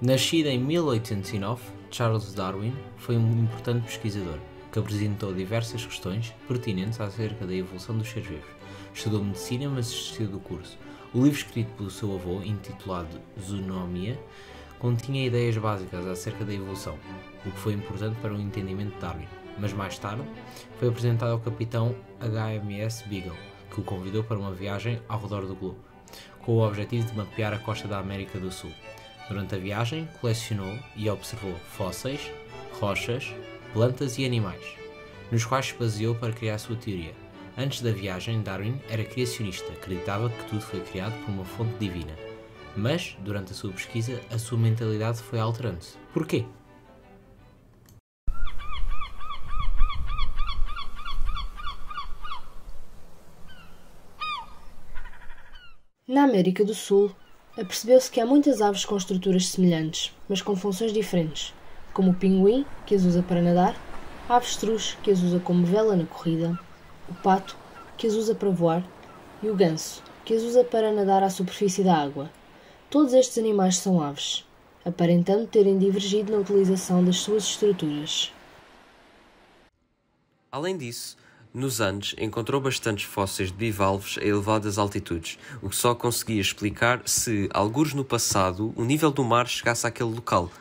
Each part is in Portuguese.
Nascido em 1809, Charles Darwin foi um importante pesquisador que apresentou diversas questões pertinentes acerca da evolução dos seres vivos. Estudou medicina, mas desistiu do curso. O livro escrito pelo seu avô, intitulado Zoonomia, continha ideias básicas acerca da evolução, o que foi importante para o entendimento de Darwin, mas mais tarde foi apresentado ao capitão HMS Beagle, que o convidou para uma viagem ao redor do globo, com o objetivo de mapear a costa da América do Sul. Durante a viagem, colecionou e observou fósseis, rochas, plantas e animais, nos quais se baseou para criar a sua teoria. Antes da viagem, Darwin era criacionista, acreditava que tudo foi criado por uma fonte divina. Mas, durante a sua pesquisa, a sua mentalidade foi alterando-se. Porquê? Na América do Sul, apercebeu-se que há muitas aves com estruturas semelhantes, mas com funções diferentes, como o pinguim, que as usa para nadar, a avestruz, que as usa como vela na corrida, o pato, que as usa para voar, e o ganso, que as usa para nadar à superfície da água. Todos estes animais são aves, aparentando terem divergido na utilização das suas estruturas. Além disso, nos Andes encontrou bastantes fósseis de bivalves a elevadas altitudes, o que só conseguia explicar se, algures no passado, o nível do mar chegasse àquele local.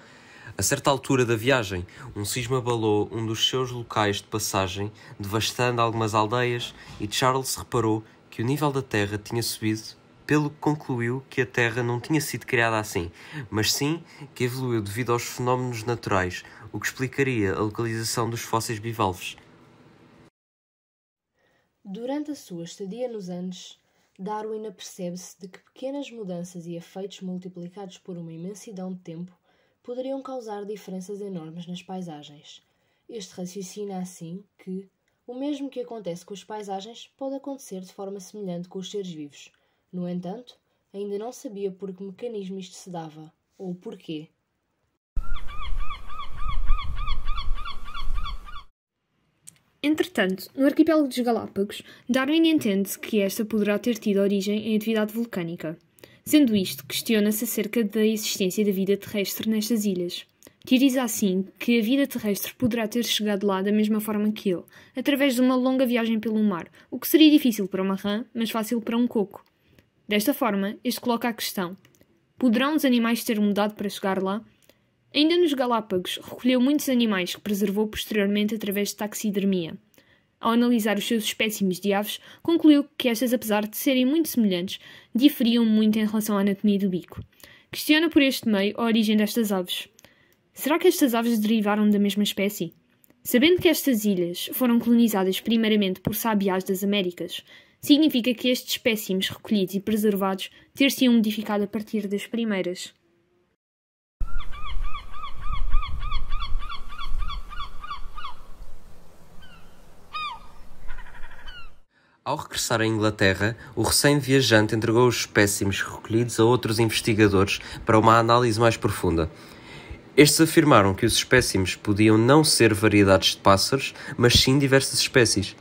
A certa altura da viagem, um sismo abalou um dos seus locais de passagem, devastando algumas aldeias, e Charles reparou que o nível da terra tinha subido, pelo que concluiu que a Terra não tinha sido criada assim, mas sim que evoluiu devido aos fenómenos naturais, o que explicaria a localização dos fósseis bivalves. Durante a sua estadia nos Andes, Darwin apercebe-se de que pequenas mudanças e efeitos multiplicados por uma imensidão de tempo poderiam causar diferenças enormes nas paisagens. Este raciocina assim que o mesmo que acontece com as paisagens pode acontecer de forma semelhante com os seres vivos. No entanto, ainda não sabia por que mecanismo isto se dava, ou porquê. Entretanto, no arquipélago dos Galápagos, Darwin entende que esta poderá ter tido origem em atividade vulcânica. Sendo isto, questiona-se acerca da existência da vida terrestre nestas ilhas. Teoriza assim que a vida terrestre poderá ter chegado lá da mesma forma que ele, através de uma longa viagem pelo mar, o que seria difícil para uma rã, mas fácil para um coco. Desta forma, este coloca a questão: poderão os animais ter mudado para chegar lá? Ainda nos Galápagos, recolheu muitos animais que preservou posteriormente através de taxidermia. Ao analisar os seus espécimes de aves, concluiu que estas, apesar de serem muito semelhantes, diferiam muito em relação à anatomia do bico. Questiona por este meio a origem destas aves. Será que estas aves derivaram da mesma espécie? Sabendo que estas ilhas foram colonizadas primeiramente por sabiás das Américas, significa que estes espécimes recolhidos e preservados ter-se-iam modificado a partir das primeiras. Ao regressar à Inglaterra, o recém-viajante entregou os espécimes recolhidos a outros investigadores para uma análise mais profunda. Estes afirmaram que os espécimes podiam não ser variedades de pássaros, mas sim diversas espécies.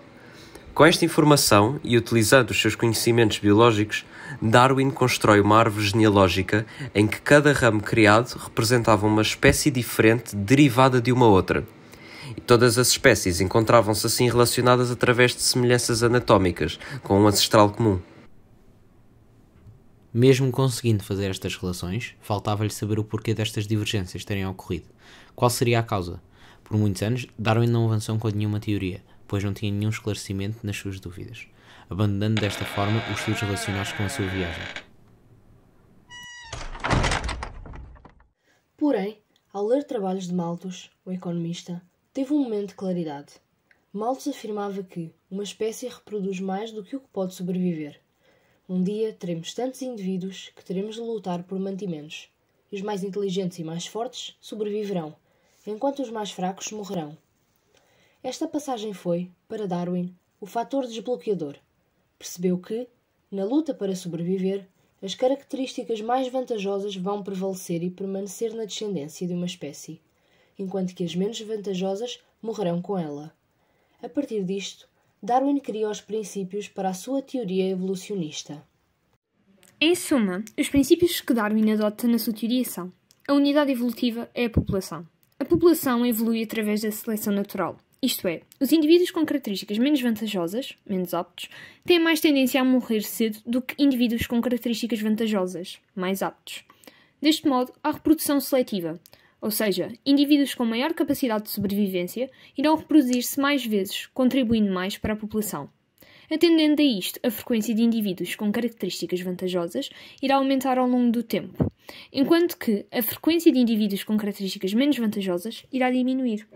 Com esta informação, e utilizando os seus conhecimentos biológicos, Darwin constrói uma árvore genealógica em que cada ramo criado representava uma espécie diferente derivada de uma outra. E todas as espécies encontravam-se assim relacionadas através de semelhanças anatómicas, com um ancestral comum. Mesmo conseguindo fazer estas relações, faltava-lhe saber o porquê destas divergências terem ocorrido. Qual seria a causa? Por muitos anos, Darwin não avançou com nenhuma teoria, pois não tinha nenhum esclarecimento nas suas dúvidas, abandonando desta forma os estudos relacionados com a sua viagem. Porém, ao ler trabalhos de Malthus, o economista, teve um momento de claridade. Malthus afirmava que uma espécie reproduz mais do que o que pode sobreviver. Um dia teremos tantos indivíduos que teremos de lutar por mantimentos, e os mais inteligentes e mais fortes sobreviverão, enquanto os mais fracos morrerão. Esta passagem foi, para Darwin, o fator desbloqueador. Percebeu que, na luta para sobreviver, as características mais vantajosas vão prevalecer e permanecer na descendência de uma espécie, enquanto que as menos vantajosas morrerão com ela. A partir disto, Darwin criou os princípios para a sua teoria evolucionista. Em suma, os princípios que Darwin adota na sua teoria são: a unidade evolutiva é a população. A população evolui através da seleção natural. Isto é, os indivíduos com características menos vantajosas, menos aptos, têm mais tendência a morrer cedo do que indivíduos com características vantajosas, mais aptos. Deste modo, há reprodução seletiva, ou seja, indivíduos com maior capacidade de sobrevivência irão reproduzir-se mais vezes, contribuindo mais para a população. Atendendo a isto, a frequência de indivíduos com características vantajosas irá aumentar ao longo do tempo, enquanto que a frequência de indivíduos com características menos vantajosas irá diminuir.